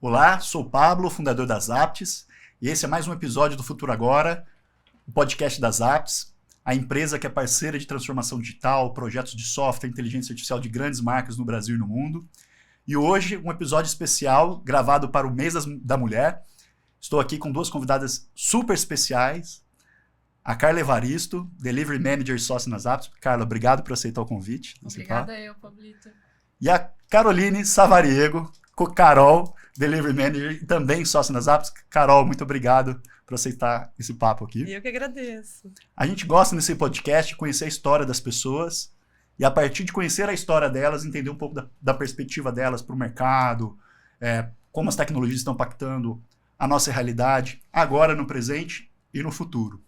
Olá, sou o Pablo, fundador das Apps, e esse é mais um episódio do Futuro Agora, o podcast das Apps, a empresa que é parceira de transformação digital, projetos de software, inteligência artificial de grandes marcas no Brasil e no mundo. E hoje, um episódio especial, gravado para o Mês da Mulher. Estou aqui com duas convidadas super especiais, a Carla Evaristo, Delivery Manager e sócia nas Apps. Carla, obrigado por aceitar o convite. Obrigada eu, Pablito. E a Caroline Savariego, Carol, Delivery Manager e também sócia nas Apps. Carol, muito obrigado por aceitar esse papo aqui. Eu que agradeço. A gente gosta nesse podcast de conhecer a história das pessoas e a partir de conhecer a história delas, entender um pouco da perspectiva delas para o mercado, como as tecnologias estão impactando a nossa realidade, agora, no presente e no futuro.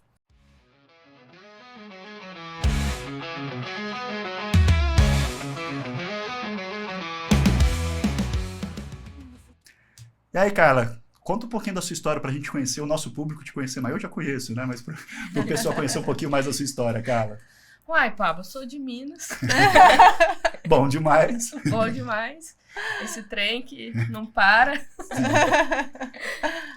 E aí, Carla, conta um pouquinho da sua história para a gente conhecer, o nosso público te conhecer mais. Eu já conheço, né? Mas para o pessoal conhecer um pouquinho mais da sua história, Carla. Uai, Pablo, eu sou de Minas. Bom demais. Bom demais. Esse trem que não para.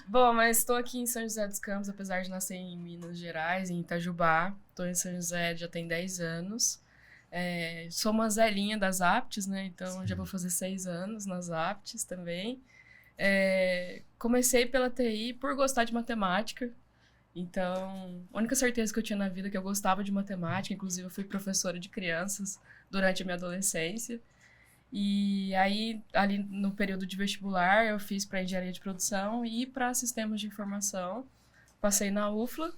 Bom, mas estou aqui em São José dos Campos, apesar de nascer em Minas Gerais, em Itajubá. Estou em São José já tem 10 anos. Sou uma Zelinha das Apps, né? Então já vou fazer 6 anos nas Apps também. Comecei pela TI por gostar de matemática. Então, a única certeza que eu tinha na vida é que eu gostava de matemática. Inclusive, eu fui professora de crianças durante a minha adolescência. E aí, ali no período de vestibular, eu fiz para engenharia de produção e para sistemas de informação. Passei na UFLA.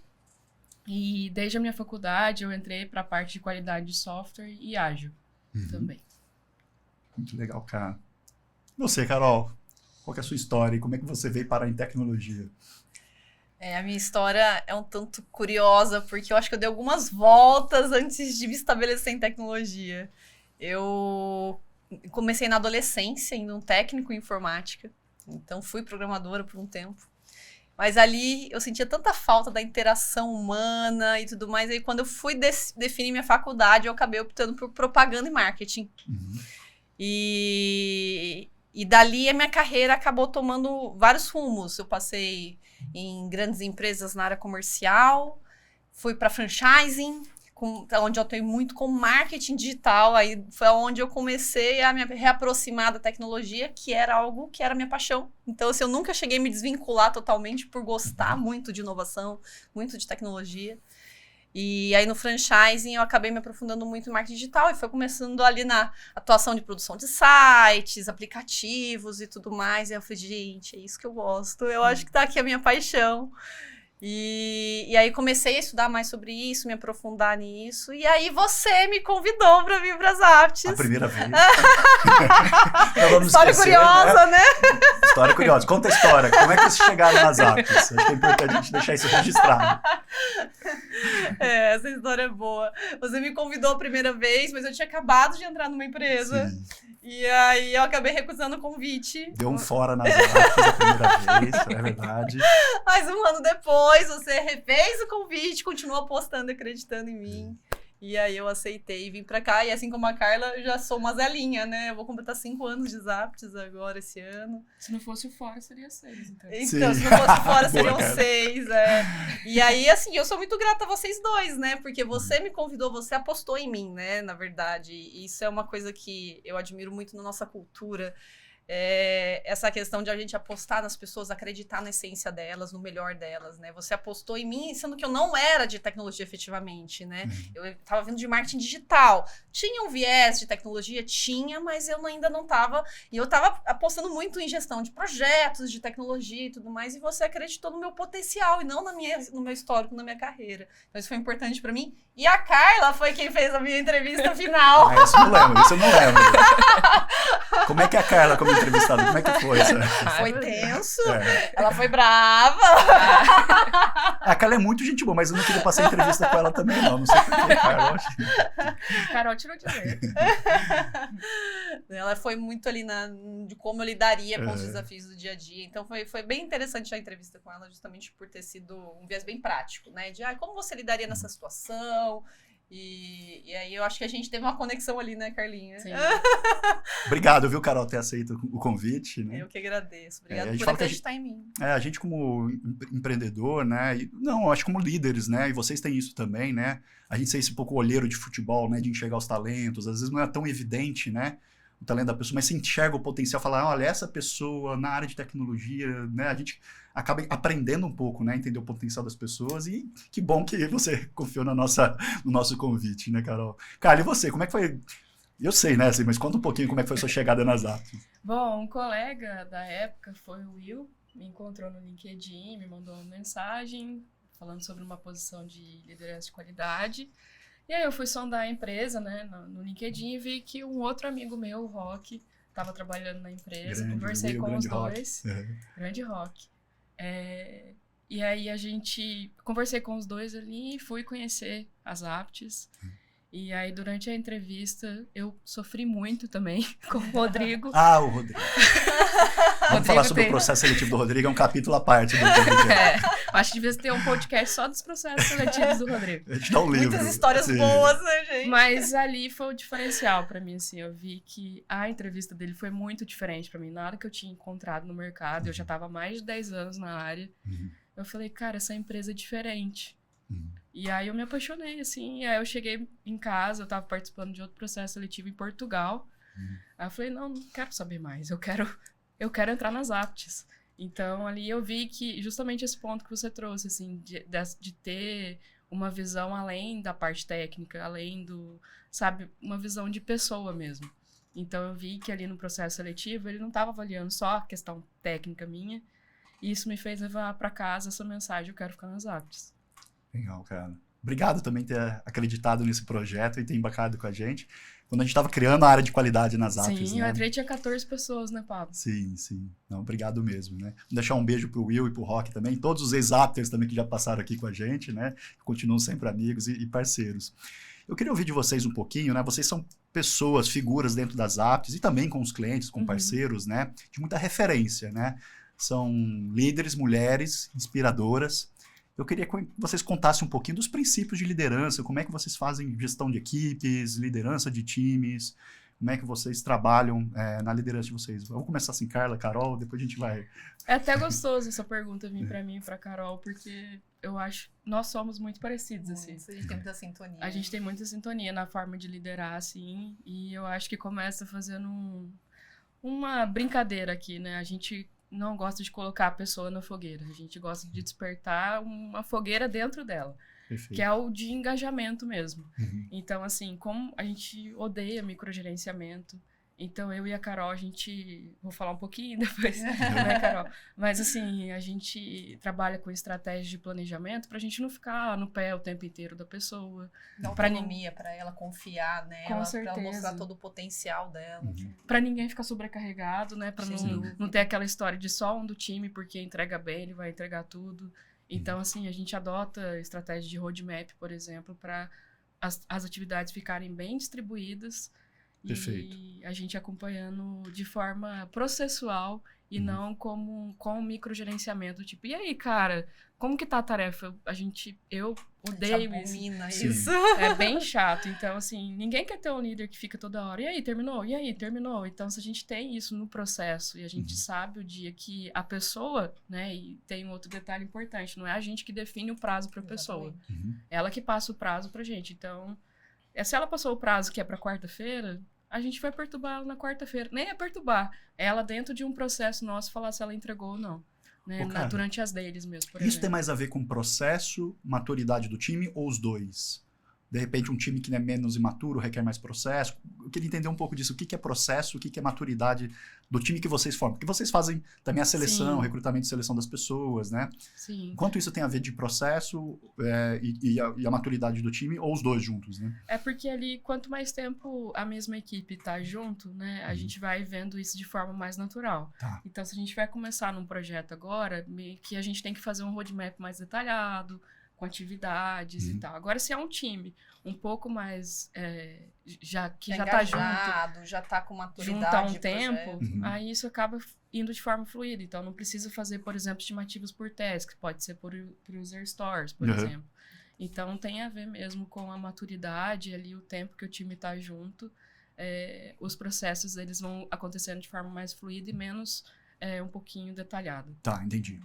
E desde a minha faculdade, eu entrei para a parte de qualidade de software e ágil também. Muito legal, cara. E você, Carol? Qual que é a sua história e como é que você veio parar em tecnologia? A minha história é um tanto curiosa, porque eu acho que eu dei algumas voltas antes de me estabelecer em tecnologia. Eu comecei na adolescência, indo um técnico em informática, então fui programadora por um tempo. Mas ali eu sentia tanta falta da interação humana e tudo mais, aí quando eu fui definir minha faculdade, eu acabei optando por propaganda e marketing. E dali a minha carreira acabou tomando vários rumos. Eu passei em grandes empresas na área comercial, fui para franchising, onde eu atuei muito com marketing digital. Aí foi onde eu comecei a me reaproximar da tecnologia, que era algo que era minha paixão. Então, assim, eu nunca cheguei a me desvincular totalmente por gostar muito de inovação, muito de tecnologia. E aí no franchising eu acabei me aprofundando muito em marketing digital e foi começando ali na atuação de produção de sites, aplicativos e tudo mais. E eu falei, gente, é isso que eu gosto, eu acho que tá aqui a minha paixão. E aí comecei a estudar mais sobre isso, me aprofundar nisso. E aí você me convidou para vir para as Apps. A primeira vez. História curiosa, né? História curiosa. Conta a história. Como é que vocês chegaram nas Apps? Acho que é importante a gente deixar isso registrado. Essa história é boa. Você me convidou a primeira vez, mas eu tinha acabado de entrar numa empresa. Sim. E aí eu acabei recusando o convite. Deu um fora nas Apps a primeira vez, é verdade. Mas um ano depois, você refez o convite, continuou apostando e acreditando em mim. E aí eu aceitei e vim pra cá. E assim como a Carla, eu já sou uma Zelinha, né? Eu vou completar 5 anos de Apps agora, esse ano. Se não fosse o fora, seria 6, então. Então, se não fosse fora, seriam 6, E aí, assim, eu sou muito grata a vocês dois, né? Porque você me convidou, você apostou em mim, né? Na verdade, e isso é uma coisa que eu admiro muito na nossa cultura. Essa questão de a gente apostar nas pessoas, acreditar na essência delas, no melhor delas, né? Você apostou em mim, sendo que eu não era de tecnologia efetivamente, né? Eu estava vindo de marketing digital. Tinha um viés de tecnologia? Tinha, mas eu ainda não estava... E eu estava apostando muito em gestão de projetos, de tecnologia e tudo mais, e você acreditou no meu potencial e não no meu histórico, na minha carreira. Então isso foi importante para mim. E a Carla foi quem fez a minha entrevista final. Isso eu não lembro. Como é que a Carla, como entrevistada, como é que foi? Foi tenso. Ela foi brava. A Carla é muito gente boa, mas eu não queria passar entrevista com ela também, não. Não sei porquê, Carla. Carol tirou de letra. Ela foi muito ali de como eu lidaria com os desafios do dia a dia. Então foi bem interessante a entrevista com ela, justamente por ter sido um viés bem prático, né? De como você lidaria nessa situação. E aí eu acho que a gente teve uma conexão ali, né, Carlinha? Sim. Obrigado, viu, Carol, ter aceito o convite, né? Eu que agradeço. A Obrigada gente por fala que acreditar em mim. A gente como empreendedor, né? Não, acho que como líderes, né? E vocês têm isso também, né? A gente ser esse pouco olheiro de futebol, né? De enxergar os talentos. Às vezes não é tão evidente, né? O talento da pessoa, mas você enxerga o potencial, falar, olha, essa pessoa na área de tecnologia, né? A gente acaba aprendendo um pouco, né? Entender o potencial das pessoas e que bom que você confiou no nosso convite, né, Carol? Carla, e você? Como é que foi? Eu sei, né? Assim, mas conta um pouquinho como é que foi a sua chegada nas Zaptis. Bom, um colega da época foi o Will, me encontrou no LinkedIn, me mandou uma mensagem falando sobre uma posição de liderança de qualidade. E aí eu fui sondar a empresa, né, no LinkedIn e vi que um outro amigo meu, o Rock, estava trabalhando na empresa. Conversei com os dois. Grande Rock. E aí conversei com os dois ali e fui conhecer as Zaptis. E aí, durante a entrevista, eu sofri muito também com o Rodrigo. Ah, o Rodrigo. Vamos falar sobre o processo seletivo do Rodrigo, é um capítulo à parte do podcast. Acho que devia ter um podcast só dos processos seletivos do Rodrigo. A gente dá um livro. Muitas histórias boas, né, gente? Mas ali foi o diferencial pra mim, assim. Eu vi que a entrevista dele foi muito diferente pra mim. Nada que eu tinha encontrado no mercado. Eu já tava há mais de 10 anos na área. Eu falei, cara, essa empresa é diferente. E aí eu me apaixonei, assim, e aí eu cheguei em casa, eu tava participando de outro processo seletivo em Portugal. Aí eu falei, não quero saber mais, eu quero entrar nas Zaptis. Então ali eu vi que justamente esse ponto que você trouxe, assim, de ter uma visão além da parte técnica, além sabe, uma visão de pessoa mesmo. Então eu vi que ali no processo seletivo ele não estava avaliando só a questão técnica minha, e isso me fez levar para casa essa mensagem, eu quero ficar nas Zaptis. Legal, cara. Obrigado também por ter acreditado nesse projeto e ter embarcado com a gente. Quando a gente estava criando a área de qualidade nas Zaptis, Sim, né? eu entrei, tinha 14 pessoas, né, Pablo? Sim, sim. Não, obrigado mesmo, né? Vou deixar um beijo pro Will e pro Rock também, todos os ex-Zapters também que já passaram aqui com a gente, né? Continuam sempre amigos e parceiros. Eu queria ouvir de vocês um pouquinho, né? Vocês são pessoas, figuras dentro das Zaptis e também com os clientes, com parceiros, né? De muita referência, né? São líderes, mulheres, inspiradoras. Eu queria que vocês contassem um pouquinho dos princípios de liderança, como é que vocês fazem gestão de equipes, liderança de times, como é que vocês trabalham na liderança de vocês. Vamos começar assim, Carla, Carol, depois a gente vai... É até gostoso essa pergunta vir para mim e para Carol, porque eu acho que nós somos muito parecidos, assim. A gente tem muita sintonia. A gente tem muita sintonia na forma de liderar, assim, e eu acho que começa fazendo uma brincadeira aqui, né? A gente não gosta de colocar a pessoa na fogueira. A gente gosta de despertar uma fogueira dentro dela. Perfeito. Que é o de engajamento mesmo. Então, assim, como a gente odeia microgerenciamento, então eu e a Carol, vou falar um pouquinho depois, né, Carol? Mas, assim, a gente trabalha com estratégias de planejamento pra gente não ficar no pé o tempo inteiro da pessoa. Dá autonomia pra ela confiar nela, com certeza. Pra ela mostrar todo o potencial dela. Pra ninguém ficar sobrecarregado, né? Pra não ter aquela história de só um do time, porque entrega bem, ele vai entregar tudo. Então, assim, a gente adota estratégia de roadmap, por exemplo, para as atividades ficarem bem distribuídas. Perfeito. E a gente acompanhando de forma processual e não com microgerenciamento. Tipo, e aí, cara, como que tá a tarefa? Eu odeio isso. É bem chato. Então, assim, ninguém quer ter um líder que fica toda hora. E aí, terminou? E aí, terminou? Então, se a gente tem isso no processo e a gente sabe o dia que a pessoa, né, e tem um outro detalhe importante, não é a gente que define o prazo para a pessoa. Ela que passa o prazo pra gente. Então, se ela passou o prazo que é para quarta-feira, a gente vai perturbar ela na quarta-feira. Nem é perturbar. É ela dentro de um processo nosso falar se ela entregou ou não. Né? Durante as deles mesmo, por exemplo. Isso tem mais a ver com processo, maturidade do time ou os dois? De repente, um time que é menos imaturo requer mais processo. Eu queria entender um pouco disso. O que é processo, o que é maturidade do time que vocês formam? Porque vocês fazem também a seleção, o recrutamento e seleção das pessoas, né? Sim. Quanto isso tem a ver de processo e a maturidade do time, ou os dois juntos, né? É porque ali, quanto mais tempo a mesma equipe tá junto, né? A gente vai vendo isso de forma mais natural. Tá. Então, se a gente vai começar num projeto agora, meio que a gente tem que fazer um roadmap mais detalhado, com atividades e tal. Agora, se é um time um pouco mais já tá junto, já tá com maturidade, junto há um tempo, aí isso acaba indo de forma fluida. Então, não precisa fazer, por exemplo, estimativas por task, pode ser por user stories, por exemplo. Então, tem a ver mesmo com a maturidade ali, o tempo que o time está junto. Os processos, eles vão acontecendo de forma mais fluida e menos um pouquinho detalhada. Tá, entendi.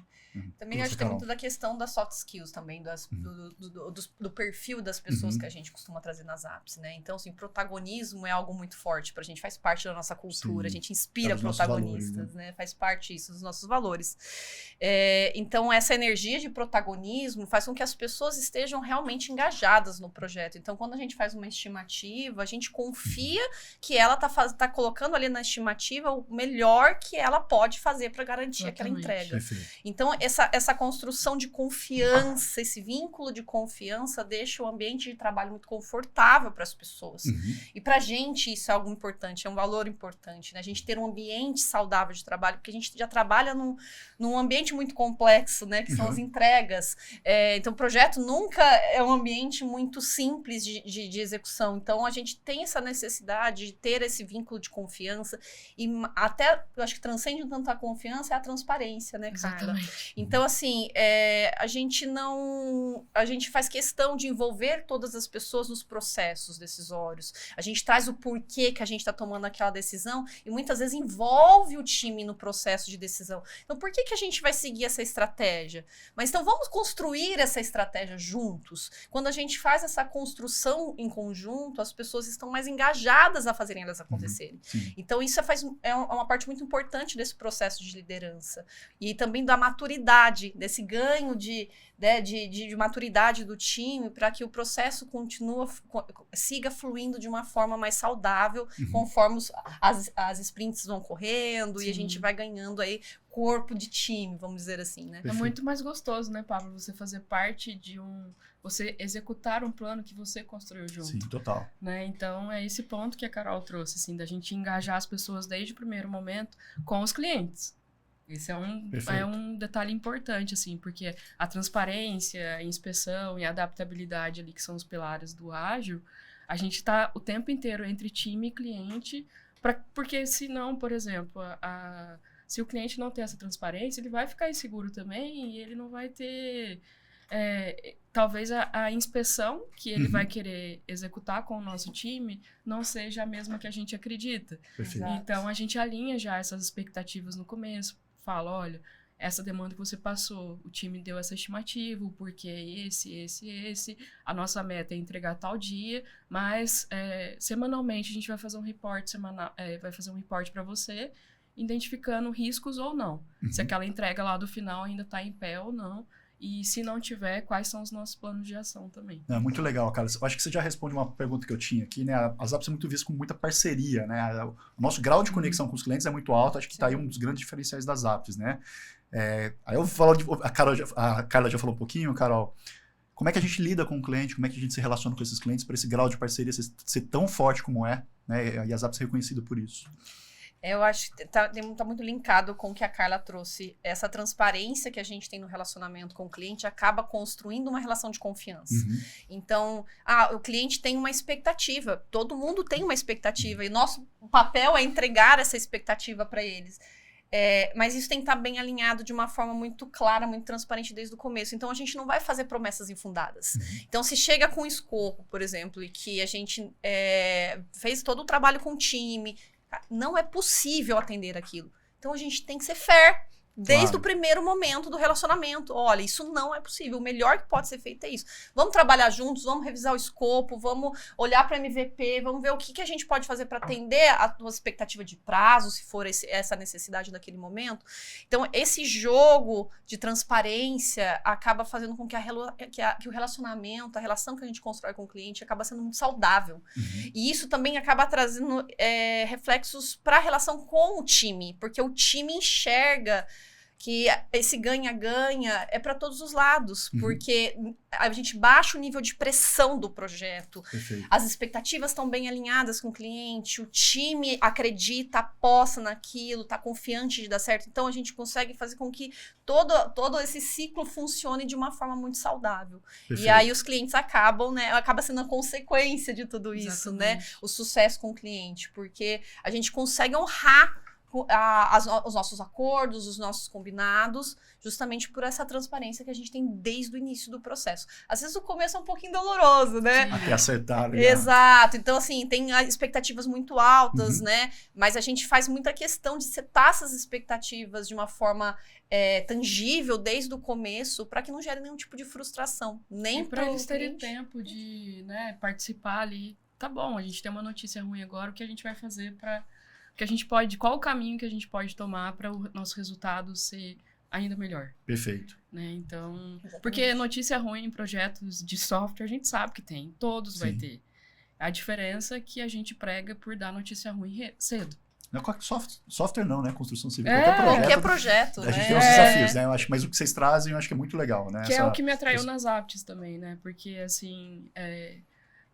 Também acho que tem muito da questão das soft skills também, do perfil das pessoas que a gente costuma trazer nas apps, né? Então, assim, protagonismo é algo muito forte pra gente, faz parte da nossa cultura, Sim. A gente inspira protagonistas, valores, né? Faz parte isso dos nossos valores. Então, essa energia de protagonismo faz com que as pessoas estejam realmente engajadas no projeto. Então, quando a gente faz uma estimativa, a gente confia que ela tá colocando ali na estimativa o melhor que ela pode fazer para garantir aquela entrega. Perfeito. Então, essa construção de confiança, esse vínculo de confiança deixa o ambiente de trabalho muito confortável para as pessoas. E para a gente isso é algo importante, é um valor importante, né? A gente ter um ambiente saudável de trabalho, porque a gente já trabalha num ambiente muito complexo, né? Que são as entregas. Então, o projeto nunca é um ambiente muito simples de execução. Então, a gente tem essa necessidade de ter esse vínculo de confiança e até, eu acho que transcende tanto a confiança é a transparência, né, Carla? Exatamente. Então, assim, a gente faz questão de envolver todas as pessoas nos processos decisórios. A gente traz o porquê que a gente está tomando aquela decisão e muitas vezes envolve o time no processo de decisão. Então, por que a gente vai seguir essa estratégia? Mas então, vamos construir essa estratégia juntos. Quando a gente faz essa construção em conjunto, as pessoas estão mais engajadas a fazerem elas acontecerem. Então, isso é uma parte muito importante desse processo de liderança. E também da maturidade, desse ganho de maturidade do time para que o processo siga fluindo de uma forma mais saudável, conforme as sprints vão correndo e a gente vai ganhando aí corpo de time, vamos dizer assim, né? É muito mais gostoso, né, Pablo, você fazer parte você executar um plano que você construiu junto. Sim, total. Né? Então, é esse ponto que a Carol trouxe, assim, da gente engajar as pessoas desde o primeiro momento com os clientes. Esse é um detalhe importante, assim, porque a transparência, a inspeção e a adaptabilidade ali, que são os pilares do ágil, a gente está o tempo inteiro entre time e cliente, porque senão, por exemplo, se o cliente não tem essa transparência, ele vai ficar inseguro também e ele não vai ter... talvez a inspeção que ele vai querer executar com o nosso time não seja a mesma que a gente acredita. Perfeito. Então, a gente alinha já essas expectativas no começo. Fala, olha, essa demanda que você passou, o time deu essa estimativa, o porquê é esse. A nossa meta é entregar tal dia, mas semanalmente a gente vai fazer um report para você, identificando riscos ou não. Se aquela entrega lá do final ainda está em pé ou não. E se não tiver, quais são os nossos planos de ação também. Muito legal, cara. Eu acho que você já responde uma pergunta que eu tinha aqui, né? As apps são muito vistas com muita parceria, né? O nosso grau de conexão com os clientes é muito alto, acho que está aí um dos grandes diferenciais das apps, né? Aí eu falo, a Carla já falou um pouquinho, Carol, como é que a gente lida com o cliente, como é que a gente se relaciona com esses clientes para esse grau de parceria ser tão forte como né? E as apps são reconhecidas por isso. Eu acho que tá muito linkado com o que a Carla trouxe. Essa transparência que a gente tem no relacionamento com o cliente acaba construindo uma relação de confiança. Então, o cliente tem uma expectativa. Todo mundo tem uma expectativa. E nosso papel é entregar essa expectativa para eles. Mas isso tem que estar bem alinhado de uma forma muito clara, muito transparente desde o começo. Então, a gente não vai fazer promessas infundadas. Então, se chega com um escopo, por exemplo, e que a gente fez todo o trabalho com o time... Não é possível atender aquilo. Então, a gente tem que ser fair desde o primeiro momento do relacionamento. Olha, isso não é possível. O melhor que pode ser feito é isso. Vamos trabalhar juntos, vamos revisar o escopo, vamos olhar para o MVP, vamos ver o que a gente pode fazer para atender a tua expectativa de prazo, se for essa necessidade daquele momento. Então, esse jogo de transparência acaba fazendo com que o relacionamento, a relação que a gente constrói com o cliente acaba sendo muito saudável. E isso também acaba trazendo reflexos para a relação com o time, porque o time enxerga que esse ganha-ganha é para todos os lados, porque a gente baixa o nível de pressão do projeto, as expectativas estão bem alinhadas com o cliente, o time acredita, aposta naquilo, está confiante de dar certo, então a gente consegue fazer com que todo esse ciclo funcione de uma forma muito saudável. E aí os clientes acaba sendo a consequência de tudo isso, né? O sucesso com o cliente, porque a gente consegue honrar os nossos acordos, os nossos combinados, justamente por essa transparência que a gente tem desde o início do processo. Às vezes o começo é um pouquinho doloroso, né? Até acertar. Exato. Então, assim, tem expectativas muito altas, né? Mas a gente faz muita questão de setar essas expectativas de uma forma tangível desde o começo, para que não gere nenhum tipo de frustração. Nem para eles terem tempo de, né, participar ali. Tá bom, a gente tem uma notícia ruim agora, o que a gente vai fazer para... que a gente pode, qual o caminho que a gente pode tomar para o nosso resultado ser ainda melhor. Perfeito. Né? Então, Exatamente. porque notícia ruim em projetos de software a gente sabe que tem, todos vai ter. A diferença é que a gente prega por dar notícia ruim cedo. Não é software não, né? Construção civil. Qualquer projeto, a gente né? tem os desafios, né? Eu acho, mas o que vocês trazem eu acho que é muito legal, né? Que é o que me atraiu nas apps também, né? Porque, assim,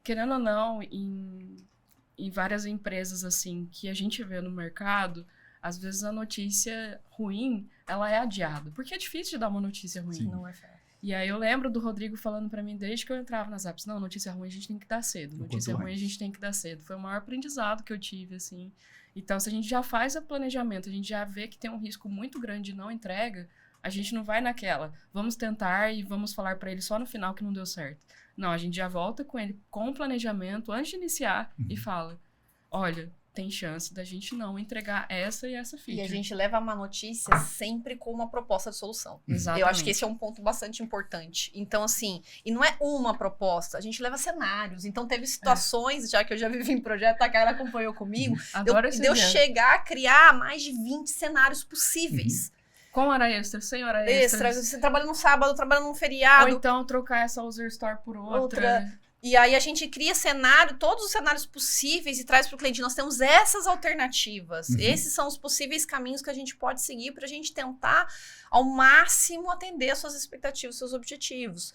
querendo ou não, em várias empresas, assim, que a gente vê no mercado, às vezes a notícia ruim, ela é adiada. Porque é difícil de dar uma notícia ruim. Não é fácil. E aí eu lembro do Rodrigo falando pra mim desde que eu entrava nas apps, não, notícia ruim a gente tem que dar cedo. Notícia ruim a gente tem que dar cedo. Foi o maior aprendizado que eu tive, assim. Então, se a gente já faz o planejamento, a gente já vê que tem um risco muito grande de não entrega, a gente não vai naquela, vamos tentar e vamos falar pra ele só no final que não deu certo. Não, a gente já volta com ele com o planejamento antes de iniciar e fala, olha, tem chance da gente não entregar essa e essa feature. E a gente leva uma notícia sempre com uma proposta de solução. Exatamente. Eu acho que esse é um ponto bastante importante. Então, assim, e não é uma proposta, a gente leva cenários. Então, teve situações, já que eu já vivi em projeto, a Carla acompanhou comigo, de eu chegar a criar mais de 20 cenários possíveis. Com hora extra, sem hora extra. Você trabalha no sábado, trabalha num feriado. Ou então trocar essa user store por outra. E aí a gente cria cenário, todos os cenários possíveis e traz para o cliente. Nós temos essas alternativas. Esses são os possíveis caminhos que a gente pode seguir para a gente tentar ao máximo atender as suas expectativas, seus objetivos.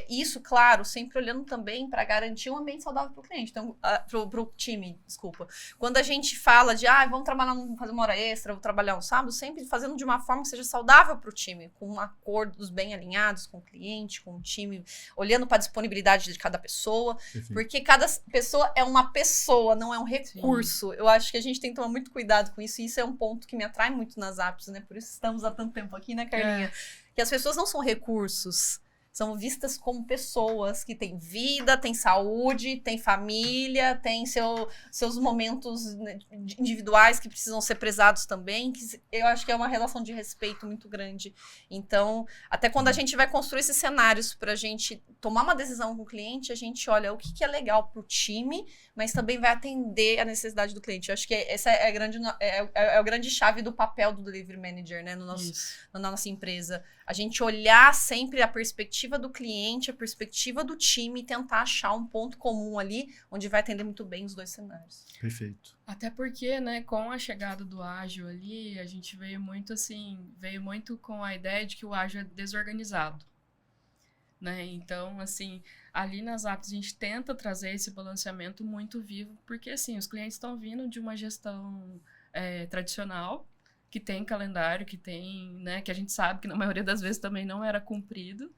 Isso, claro, sempre olhando também para garantir um ambiente saudável para o cliente. Então, para o time, desculpa. Quando a gente fala de, vamos trabalhar, fazer uma hora extra, vou trabalhar um sábado, sempre fazendo de uma forma que seja saudável para o time, com acordos bem alinhados com o cliente, com o time, olhando para a disponibilidade de cada pessoa. Perfeito. Porque cada pessoa é uma pessoa, não é um recurso. Sim. Eu acho que a gente tem que tomar muito cuidado com isso, e isso é um ponto que me atrai muito nas apps, né? Por isso estamos há tanto tempo aqui, né, Carlinha? Que as pessoas não são recursos, são vistas como pessoas que têm vida, têm saúde, têm família, têm seus momentos individuais que precisam ser prezados também, que eu acho que é uma relação de respeito muito grande. Então, até quando a gente vai construir esses cenários para a gente tomar uma decisão com o cliente, a gente olha o que é legal para o time, mas também vai atender a necessidade do cliente. Eu acho que essa é a grande chave do papel do Delivery Manager, né, na nossa empresa. A gente olhar sempre a perspectiva do cliente, a perspectiva do time e tentar achar um ponto comum ali, onde vai atender muito bem os dois cenários. Perfeito. Até porque, né, com a chegada do ágil ali, a gente veio muito com a ideia de que o ágil é desorganizado. Né? Então, assim, ali nas apps a gente tenta trazer esse balanceamento muito vivo, porque, assim, os clientes estão vindo de uma gestão tradicional, que tem calendário, que tem, né, que a gente sabe que na maioria das vezes também não era cumprido,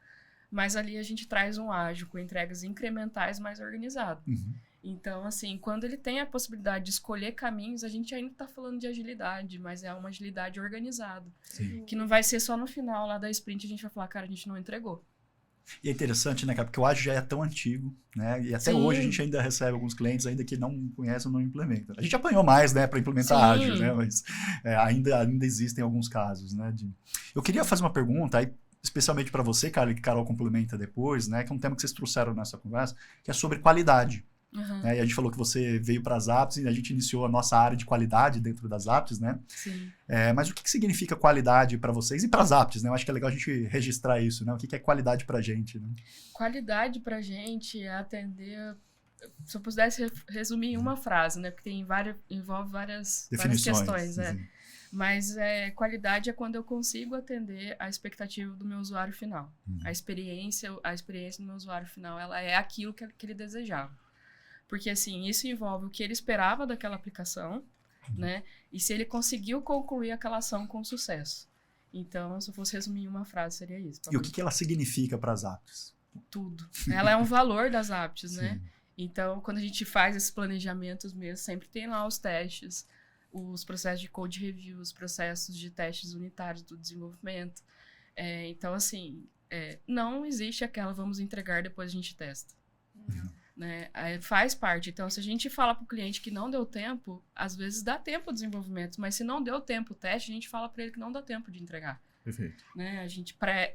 mas ali a gente traz um ágil com entregas incrementais mais organizado. Então, assim, quando ele tem a possibilidade de escolher caminhos, a gente ainda está falando de agilidade, mas é uma agilidade organizada. Sim. Que não vai ser só no final lá da sprint a gente vai falar, cara, a gente não entregou. E é interessante, né, cara, porque o ágil já é tão antigo, né, e até hoje a gente ainda recebe alguns clientes ainda que não conhecem ou não implementam. A gente apanhou mais, né, para implementar ágil, né, mas ainda existem alguns casos, né. Eu queria fazer uma pergunta, aí, especialmente para você, Carla, que Carol complementa depois, né, que é um tema que vocês trouxeram nessa conversa, que é sobre qualidade. Né? E a gente falou que você veio para as apps e a gente iniciou a nossa área de qualidade dentro das apps, né? Sim. Mas o que significa qualidade para vocês e para as apps, né? Eu acho que é legal a gente registrar isso, né? O que é qualidade para a gente, né? Qualidade para a gente é atender... Se eu pudesse resumir em uma frase, né? Porque envolve várias questões, né? Mas qualidade é quando eu consigo atender a expectativa do meu usuário final. A experiência do meu usuário final, ela é aquilo que ele desejava. Porque, assim, isso envolve o que ele esperava daquela aplicação, né? E se ele conseguiu concluir aquela ação com sucesso. Então, se eu fosse resumir em uma frase, seria isso. E o que ela significa para as apps? Tudo. Ela é um valor das apps, né? Então, quando a gente faz esses planejamentos mesmo, sempre tem lá os testes. os processos de code review, os processos de testes unitários do desenvolvimento. Então, assim, não existe aquela vamos entregar, depois a gente testa. Né? Faz parte. Então, se a gente fala para o cliente que não deu tempo, às vezes dá tempo o desenvolvimento, mas se não deu tempo o teste, a gente fala para ele que não dá tempo de entregar. Perfeito. Né?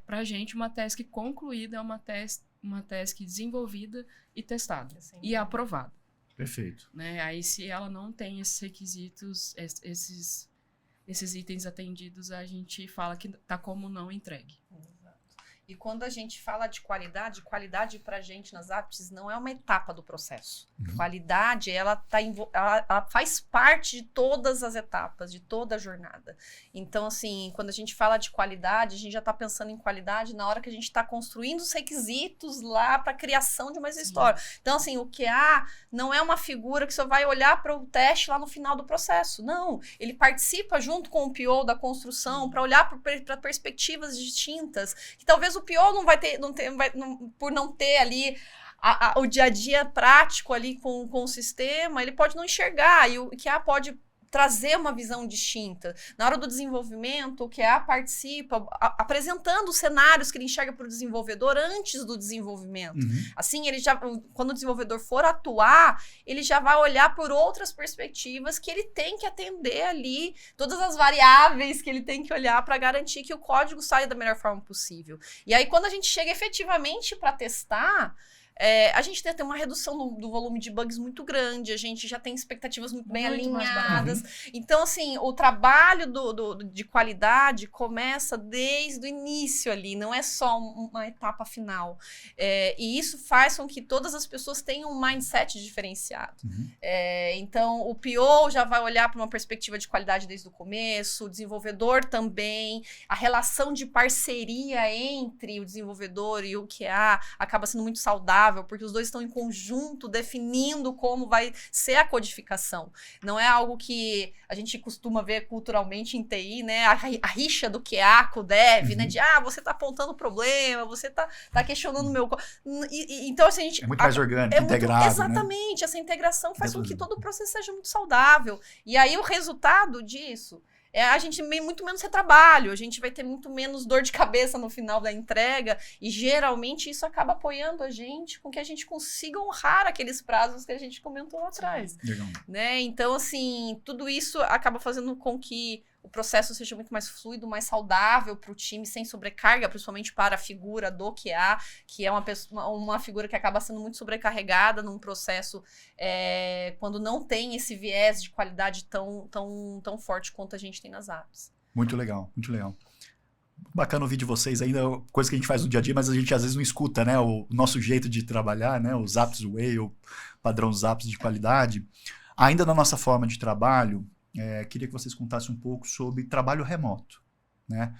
Pra gente, uma task concluída é uma task desenvolvida e testada. E aprovada. Perfeito. Né? Aí, se ela não tem esses requisitos, esses itens atendidos, a gente fala que tá como não entregue. E quando a gente fala de qualidade pra gente nas apps não é uma etapa do processo. Qualidade, ela faz parte de todas as etapas, de toda a jornada. Então, assim, quando a gente fala de qualidade, a gente já tá pensando em qualidade na hora que a gente tá construindo os requisitos lá para a criação de uma história. Então, assim, o QA não é uma figura que só vai olhar para o teste lá no final do processo. Não, ele participa junto com o PO da construção para olhar para perspectivas distintas, que talvez o PO não vai ter, por não ter ali o dia a dia prático ali com o sistema, ele pode não enxergar, e o QA pode trazer uma visão distinta. Na hora do desenvolvimento, o QA participa apresentando os cenários que ele enxerga para o desenvolvedor antes do desenvolvimento. Assim, quando o desenvolvedor for atuar, ele já vai olhar por outras perspectivas que ele tem que atender ali, todas as variáveis que ele tem que olhar para garantir que o código saia da melhor forma possível. E aí, quando a gente chega efetivamente para testar, a gente tem uma redução do volume de bugs muito grande, a gente já tem expectativas muito bem alinhadas. Então, assim, o trabalho de qualidade começa desde o início ali, não é só uma etapa final. E isso faz com que todas as pessoas tenham um mindset diferenciado. Então, o PO já vai olhar para uma perspectiva de qualidade desde o começo, o desenvolvedor também, a relação de parceria entre o desenvolvedor e o QA acaba sendo muito saudável, porque os dois estão em conjunto definindo como vai ser a codificação. Não é algo que a gente costuma ver culturalmente em TI, né? A rixa do QA com o dev, né? De, você tá apontando problema, você tá questionando o meu... Então, assim, a gente... É muito mais orgânico, integrado, exatamente, né? Essa integração faz com que todo o processo seja muito saudável. E aí, o resultado disso... a gente muito menos retrabalho, a gente vai ter muito menos dor de cabeça no final da entrega, e geralmente isso acaba apoiando a gente com que a gente consiga honrar aqueles prazos que a gente comentou lá atrás. Né? Então, assim, tudo isso acaba fazendo com que o processo seja muito mais fluido, mais saudável para o time, sem sobrecarga, principalmente para a figura do QA, que é uma figura que acaba sendo muito sobrecarregada num processo quando não tem esse viés de qualidade tão forte quanto a gente tem nas apps. Muito legal, muito legal. Bacana ouvir de vocês ainda, coisa que a gente faz no dia a dia, mas a gente às vezes não escuta, né? O nosso jeito de trabalhar, né? Os apps Way, o padrão apps de qualidade. Ainda na nossa forma de trabalho, queria que vocês contassem um pouco sobre trabalho remoto, né?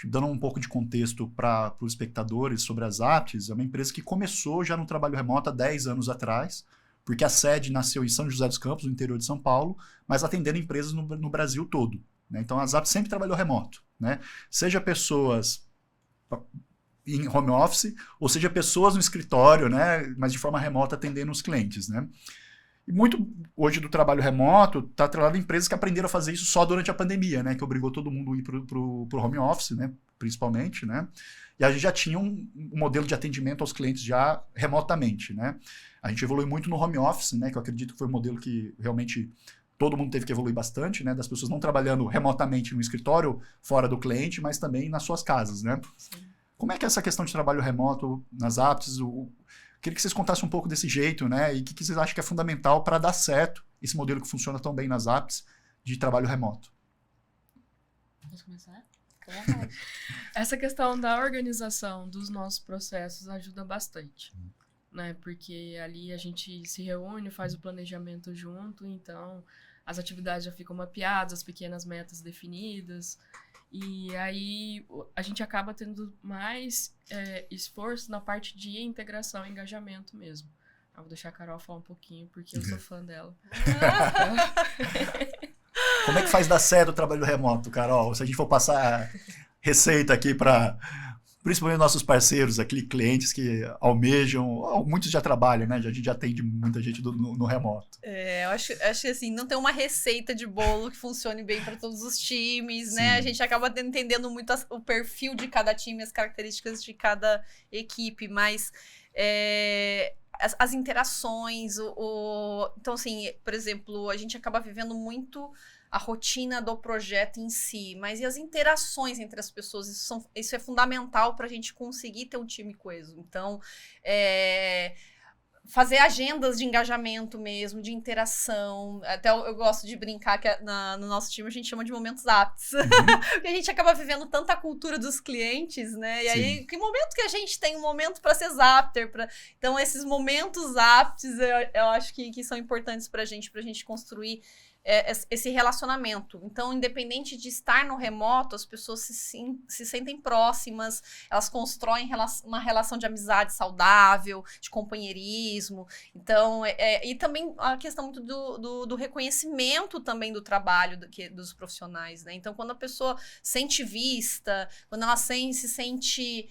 Dando um pouco de contexto para os espectadores sobre as apps, é uma empresa que começou já no trabalho remoto há 10 anos atrás, porque a sede nasceu em São José dos Campos, no interior de São Paulo, mas atendendo empresas no Brasil todo, né? Então, a Zappos sempre trabalhou remoto, né? Seja pessoas em home office, ou seja pessoas no escritório, né? Mas de forma remota atendendo os clientes, né? E muito hoje do trabalho remoto está atrelado a empresas que aprenderam a fazer isso só durante a pandemia, né? Que obrigou todo mundo a ir para o home office, né? Principalmente, né? E a gente já tinha um modelo de atendimento aos clientes já remotamente, né? A gente evoluiu muito no home office, né? Que eu acredito que foi um modelo que realmente todo mundo teve que evoluir bastante, né? Das pessoas não trabalhando remotamente no escritório, fora do cliente, mas também nas suas casas, né? Sim. Como é que é essa questão de trabalho remoto nas apps? Queria que vocês contassem um pouco desse jeito, né? E o que vocês acham que é fundamental para dar certo esse modelo que funciona tão bem nas apps de trabalho remoto. Posso começar? Essa questão da organização dos nossos processos ajuda bastante, né? Porque ali a gente se reúne, faz o planejamento junto, então as atividades já ficam mapeadas, as pequenas metas definidas. E aí a gente acaba tendo mais esforço na parte de integração e engajamento mesmo. Eu vou deixar a Carol falar um pouquinho, porque eu sou fã dela. Como é que faz dar certo o trabalho remoto, Carol? Se a gente for passar receita aqui para principalmente nossos parceiros aqui, clientes que almejam, muitos já trabalham, né? A gente já atende muita gente no remoto. Eu acho que assim, não tem uma receita de bolo que funcione bem para todos os times, Sim. né? A gente acaba entendendo muito o perfil de cada time, as características de cada equipe, mas as interações, então assim, por exemplo, a gente acaba vivendo muito a rotina do projeto em si, mas e as interações entre as pessoas? Isso é fundamental para a gente conseguir ter um time coeso. Então, fazer agendas de engajamento mesmo, de interação. Até eu gosto de brincar que no nosso time a gente chama de momentos aptos. Porque a gente acaba vivendo tanta cultura dos clientes, né? E aí, que momento que a gente tem um momento para ser zapter? Então, esses momentos aptos, eu acho que são importantes para a gente construir esse relacionamento. Então, independente de estar no remoto, as pessoas se sentem próximas, elas constroem uma relação de amizade saudável, de companheirismo. Então, e também a questão muito do reconhecimento também do trabalho dos profissionais, né? Então, quando a pessoa sente vista, quando ela se sente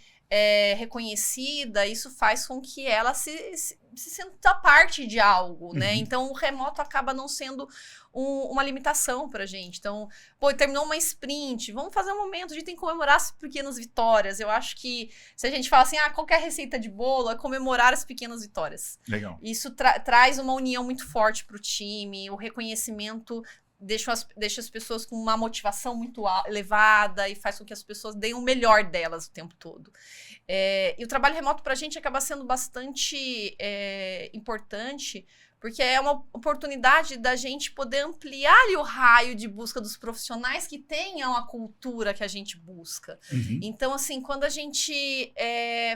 reconhecida, isso faz com que ela se sinta parte de algo, né? Então, o remoto acaba não sendo uma limitação pra gente. Então, terminou uma sprint, vamos fazer um momento, a gente tem que comemorar as pequenas vitórias. Eu acho que se a gente fala assim, qualquer receita de bolo é comemorar as pequenas vitórias. Legal. Isso traz uma união muito forte pro time, o reconhecimento deixa as pessoas com uma motivação muito elevada e faz com que as pessoas deem o melhor delas o tempo todo. E o trabalho remoto pra gente acaba sendo bastante importante, porque é uma oportunidade da gente poder ampliar ali o raio de busca dos profissionais que tenham a cultura que a gente busca. Então, assim, quando a gente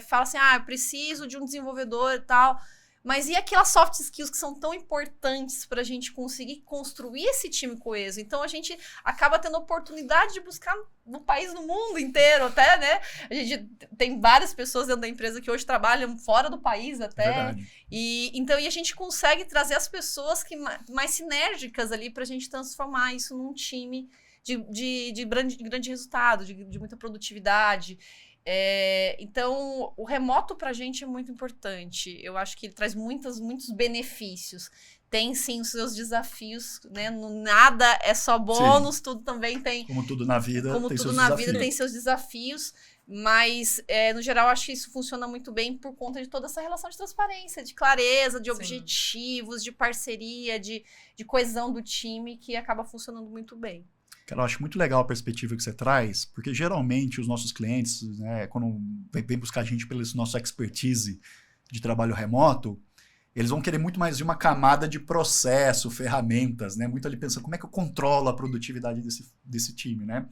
fala assim, eu preciso de um desenvolvedor e tal, mas e aquelas soft skills que são tão importantes para a gente conseguir construir esse time coeso? Então, a gente acaba tendo a oportunidade de buscar no país, no mundo inteiro até, né? A gente tem várias pessoas dentro da empresa que hoje trabalham fora do país até. Verdade. E a gente consegue trazer as pessoas mais sinérgicas ali para a gente transformar isso num time de grande resultado, de muita produtividade. Então, o remoto pra gente é muito importante. Eu acho que ele traz muitos benefícios. Tem, sim, os seus desafios, né? Nada é só bônus, tudo também tem... Como tudo na vida, Como tem tudo seus na desafios. vida tem seus desafios, mas, no geral, acho que isso funciona muito bem por conta de toda essa relação de transparência, de clareza, de objetivos, de parceria, de coesão do time, que acaba funcionando muito bem. Cara, eu acho muito legal a perspectiva que você traz, porque geralmente os nossos clientes, né, quando vem buscar a gente pelo nosso expertise de trabalho remoto, eles vão querer muito mais de uma camada de processo, ferramentas, né? Muito ali pensando como é que eu controlo a produtividade desse time, né?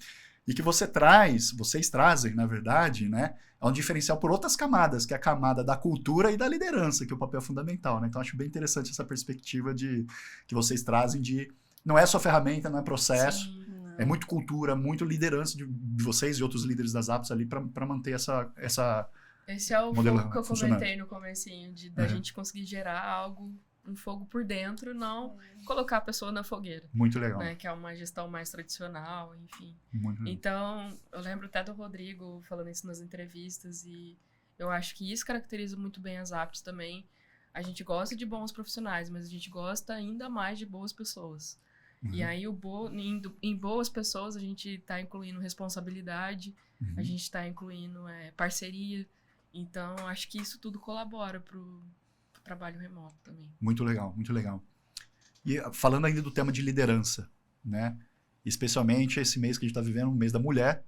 E que vocês trazem, na verdade, né, é um diferencial por outras camadas, que é a camada da cultura e da liderança, que é o papel fundamental, né? Então, acho bem interessante essa perspectiva que vocês trazem de não é só ferramenta, não é processo. Sim. É muito cultura, muito liderança de vocês e outros líderes das apps ali para manter essa Esse é o modelo fogo que eu funcionando. comentei no comecinho, da gente conseguir gerar algo, um fogo por dentro, não colocar a pessoa na fogueira. Muito legal. Né, que é uma gestão mais tradicional, enfim. Muito legal. Então, eu lembro até do Rodrigo falando isso nas entrevistas e eu acho que isso caracteriza muito bem as apps também. A gente gosta de bons profissionais, mas a gente gosta ainda mais de boas pessoas. E aí, em boas pessoas, a gente está incluindo responsabilidade, a gente está incluindo parceria. Então, acho que isso tudo colabora para o trabalho remoto também. Muito legal, muito legal. E falando ainda do tema de liderança, né? Especialmente esse mês que a gente está vivendo, o mês da mulher,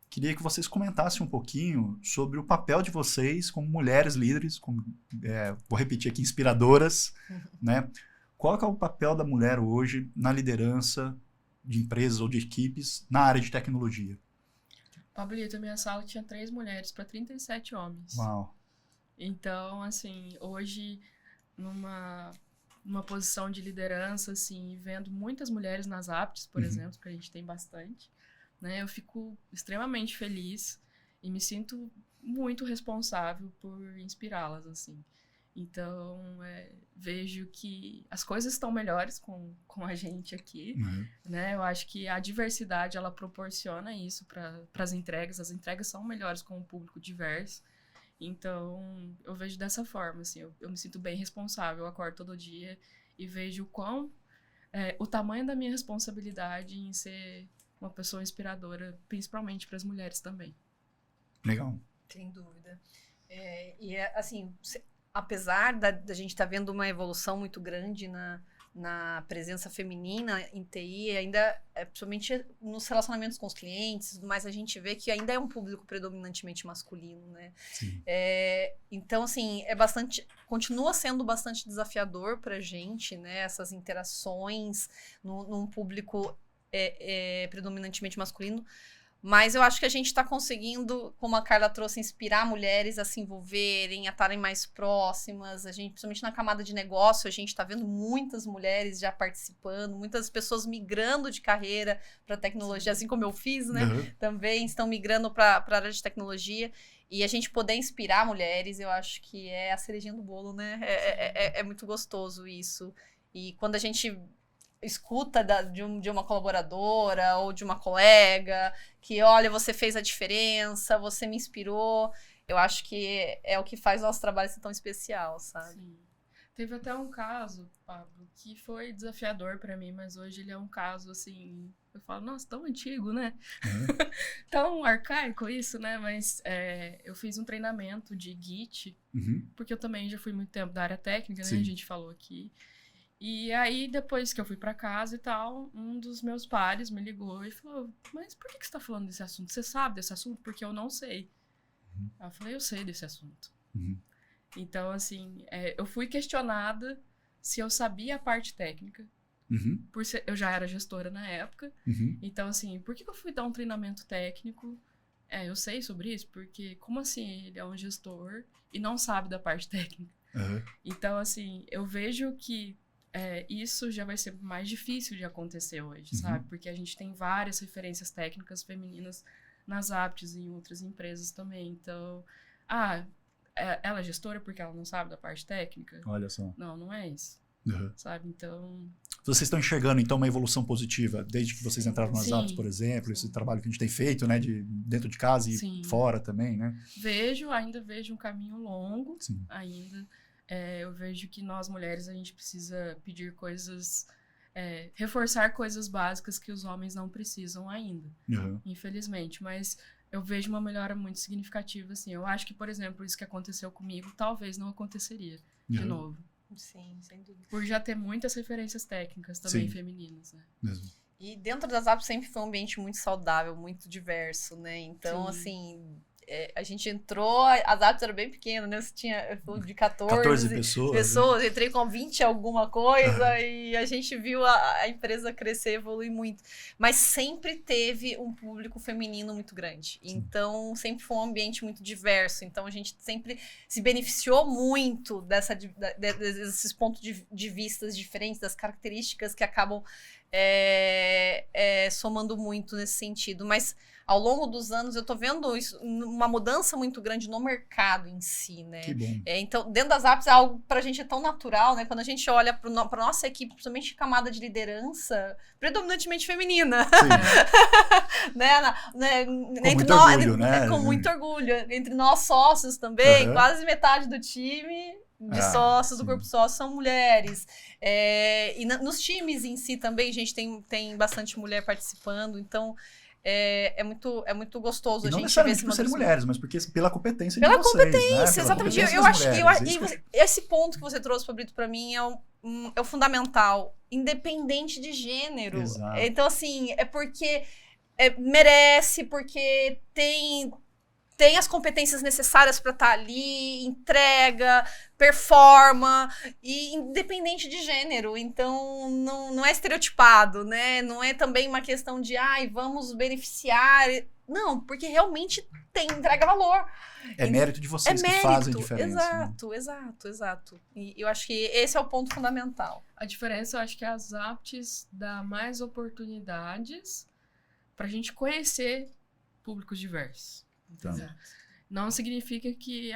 queria que vocês comentassem um pouquinho sobre o papel de vocês como mulheres líderes, vou repetir aqui, inspiradoras, né? Qual que é o papel da mulher hoje na liderança de empresas ou de equipes na área de tecnologia? Pablito, minha sala tinha 3 mulheres para 37 homens. Uau. Então, assim, hoje, numa posição de liderança, assim, vendo muitas mulheres nas apps, por exemplo, que a gente tem bastante, né? Eu fico extremamente feliz e me sinto muito responsável por inspirá-las, assim. Então, vejo que as coisas estão melhores com a gente aqui, né? Eu acho que a diversidade, ela proporciona isso para as entregas são melhores com um público diverso. Então, eu vejo dessa forma, assim, eu me sinto bem responsável, eu acordo todo dia e vejo o tamanho da minha responsabilidade em ser uma pessoa inspiradora, principalmente para as mulheres também. Legal. Sem dúvida. Assim, apesar da gente estar vendo uma evolução muito grande na presença feminina em TI, ainda, principalmente nos relacionamentos com os clientes, mas a gente vê que ainda é um público predominantemente masculino, né? Sim. Então, assim, continua sendo bastante desafiador para a gente, né? Essas interações num público predominantemente masculino. Mas eu acho que a gente está conseguindo, como a Carla trouxe, inspirar mulheres a se envolverem, a estarem mais próximas. A gente, principalmente na camada de negócio, a gente está vendo muitas mulheres já participando, muitas pessoas migrando de carreira para tecnologia, assim como eu fiz, né? Também estão migrando para a área de tecnologia. E a gente poder inspirar mulheres, eu acho que é a cerejinha do bolo, né? É muito gostoso isso. E quando a gente escuta de uma colaboradora ou de uma colega que, olha, você fez a diferença, você me inspirou, eu acho que é o que faz o nosso trabalho ser tão especial, sabe? Sim. Teve até um caso, Pablo, que foi desafiador pra mim, mas hoje ele é um caso, assim, eu falo, nossa, tão antigo, né? Tão arcaico isso, né? Mas eu fiz um treinamento de Git, porque eu também já fui muito tempo da área técnica, né? A gente falou aqui. E aí, depois que eu fui pra casa e tal, um dos meus pares me ligou e falou, mas por que você tá falando desse assunto? Você sabe desse assunto? Porque eu não sei. Eu falei, eu sei desse assunto. Então, assim, eu fui questionada se eu sabia a parte técnica. Eu já era gestora na época. Então, assim, por que eu fui dar um treinamento técnico? Eu sei sobre isso, porque como assim ele é um gestor e não sabe da parte técnica? Então, assim, eu vejo que isso já vai ser mais difícil de acontecer hoje, sabe? Porque a gente tem várias referências técnicas femininas nas apps e em outras empresas também. Então, ela é gestora porque ela não sabe da parte técnica? Olha só. Não é isso. Sabe? Então... Vocês estão enxergando, então, uma evolução positiva desde que vocês entraram nas apps, por exemplo, esse trabalho que a gente tem feito, né? Dentro de casa e fora também, né? Ainda vejo um caminho longo, ainda. Eu vejo que nós, mulheres, a gente precisa pedir coisas... reforçar coisas básicas que os homens não precisam ainda, infelizmente. Mas eu vejo uma melhora muito significativa, assim. Eu acho que, por exemplo, isso que aconteceu comigo, talvez não aconteceria de novo. Sim, sem dúvida. Por já ter muitas referências técnicas também femininas, né? Mesmo. E dentro das apps sempre foi um ambiente muito saudável, muito diverso, né? Então, assim... a gente entrou, as apps eram bem pequenas, né? Você tinha de 14 pessoas, né? Entrei com 20 alguma coisa e a gente viu a empresa crescer, evoluir muito. Mas sempre teve um público feminino muito grande. Então, sempre foi um ambiente muito diverso. Então, a gente sempre se beneficiou muito desses pontos de vistas diferentes, das características que acabam somando muito nesse sentido. Mas ao longo dos anos, eu tô vendo isso, uma mudança muito grande no mercado em si, né? Que bom. Então, dentro das apps, algo pra gente é tão natural, né? Quando a gente olha pra nossa equipe, principalmente camada de liderança, predominantemente feminina. né? Com muito orgulho, né? Com muito orgulho. Entre nós sócios também, quase metade do time... de sócios, do corpo sócio, são mulheres. E nos times em si também, a gente tem bastante mulher participando, então é muito gostoso e a não gente ver necessariamente por serem mulheres, mas porque pela competência de vocês. Pela competência, né? exatamente. Competência Eu acho mulheres, que esse ponto que você trouxe, Pablito, para mim é o fundamental, independente de gênero. Exato. Então, assim, é porque merece, porque tem as competências necessárias para estar ali, entrega, performa, e independente de gênero. Então, não é estereotipado, né? Não é também uma questão de, vamos beneficiar. Não, porque realmente entrega valor. Mérito de vocês que fazem a diferença. Exato. E eu acho que esse é o ponto fundamental. A diferença, eu acho que as apps dá mais oportunidades pra gente conhecer públicos diversos. Então. não significa que,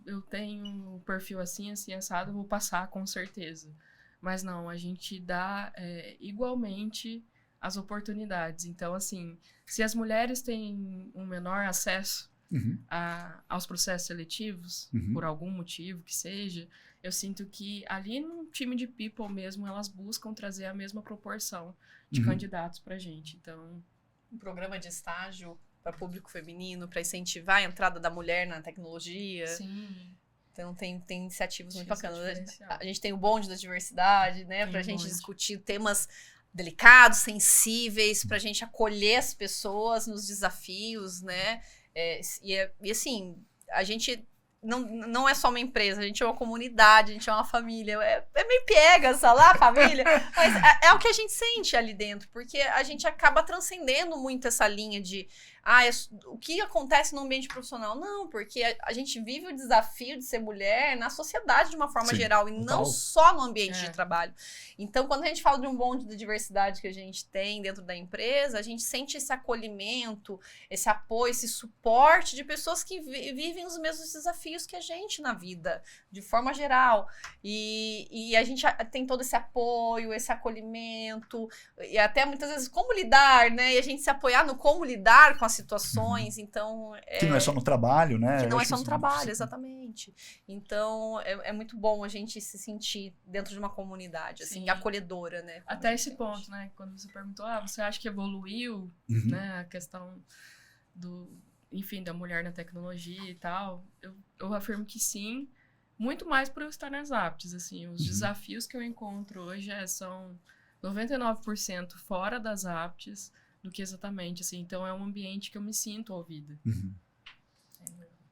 eu tenho um perfil assim, assim, assado, eu vou passar com certeza. Mas não, a gente dá igualmente as oportunidades. Então, assim, se as mulheres têm um menor acesso aos processos seletivos, por algum motivo que seja, eu sinto que ali no time de people mesmo, elas buscam trazer a mesma proporção de candidatos pra gente. Então, um programa de estágio para público feminino, para incentivar a entrada da mulher na tecnologia. sim. Então, tem iniciativas muito Isso é bacanas. diferencial. A gente tem o bonde da diversidade, né? Tem Pra o gente bonde. discutir temas delicados, sensíveis, pra gente acolher as pessoas nos desafios, né? E assim, a gente não é só uma empresa, a gente é uma comunidade, a gente é uma família. É meio piegas falar família, mas é o que a gente sente ali dentro, porque a gente acaba transcendendo muito essa linha de o que acontece no ambiente profissional. Não, porque a gente vive o desafio de ser mulher na sociedade de uma forma geral, e não só no ambiente de trabalho. Então, quando a gente fala de um bonde de diversidade que a gente tem dentro da empresa, a gente sente esse acolhimento, esse apoio, esse suporte de pessoas que vivem os mesmos desafios que a gente na vida, de forma geral. E a gente tem todo esse apoio, esse acolhimento, e até muitas vezes como lidar, né? E a gente se apoiar no como lidar com as situações, então... Que não é só no trabalho, né? Que não é só no trabalho, exatamente. Então, é muito bom a gente se sentir dentro de uma comunidade, assim, acolhedora, né? Até esse ponto, né? Quando você perguntou, você acha que evoluiu, né? A questão da mulher na tecnologia e tal, eu afirmo que sim, muito mais por eu estar nas apps, assim, os desafios que eu encontro hoje são 99% fora das apps do que exatamente, assim, então é um ambiente que eu me sinto ouvida.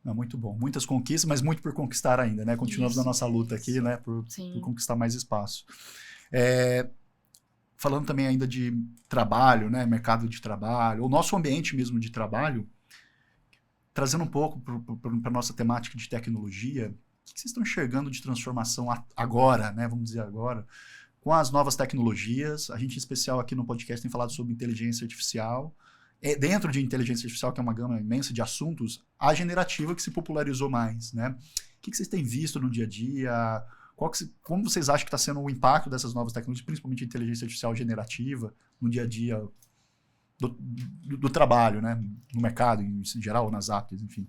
Muito bom, muitas conquistas, mas muito por conquistar ainda, né? Continuamos na nossa luta aqui, né? Por conquistar mais espaço. Falando também ainda de trabalho, né? Mercado de trabalho, o nosso ambiente mesmo de trabalho, trazendo um pouco para a nossa temática de tecnologia, o que vocês estão enxergando de transformação agora, né? Vamos dizer agora, com as novas tecnologias. A gente, em especial aqui no podcast, tem falado sobre inteligência artificial. Dentro de inteligência artificial, que é uma gama imensa de assuntos, a generativa que se popularizou mais, né? O que vocês têm visto no dia a dia? Como vocês acham que está sendo o impacto dessas novas tecnologias, principalmente a inteligência artificial generativa, no dia a dia do trabalho, né? No mercado, em geral, ou nas apps, enfim.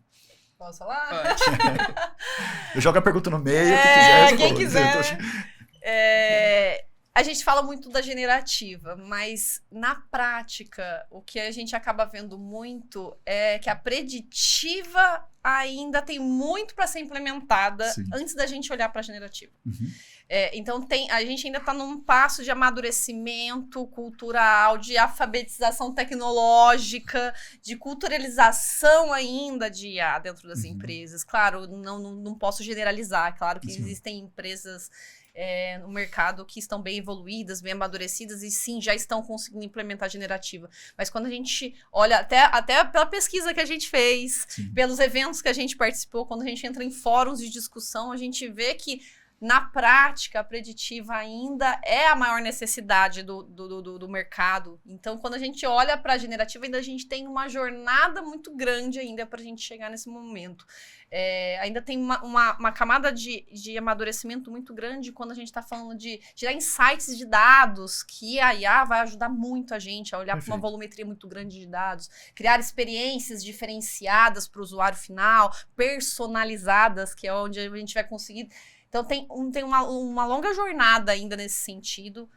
Posso falar? Pode. Eu jogo a pergunta no meio, quem quiser. A gente fala muito da generativa, mas na prática, o que a gente acaba vendo muito é que a preditiva ainda tem muito para ser implementada antes da gente olhar para a generativa. Então, a gente ainda está num passo de amadurecimento cultural, de alfabetização tecnológica, de culturalização ainda de IA dentro das empresas. Claro, não posso generalizar. Claro que existem empresas no mercado que estão bem evoluídas, bem amadurecidas e sim, já estão conseguindo implementar a generativa. Mas quando a gente olha, até pela pesquisa que a gente fez, pelos eventos que a gente participou, quando a gente entra em fóruns de discussão, a gente vê que na prática, a preditiva ainda é a maior necessidade do mercado. Então, quando a gente olha para a generativa, ainda a gente tem uma jornada muito grande ainda para a gente chegar nesse momento. Ainda tem uma camada de amadurecimento muito grande quando a gente está falando de tirar insights de dados, que a IA vai ajudar muito a gente a olhar para uma volumetria muito grande de dados, criar experiências diferenciadas para o usuário final, personalizadas, que é onde a gente vai conseguir... Então, tem uma longa jornada ainda nesse sentido,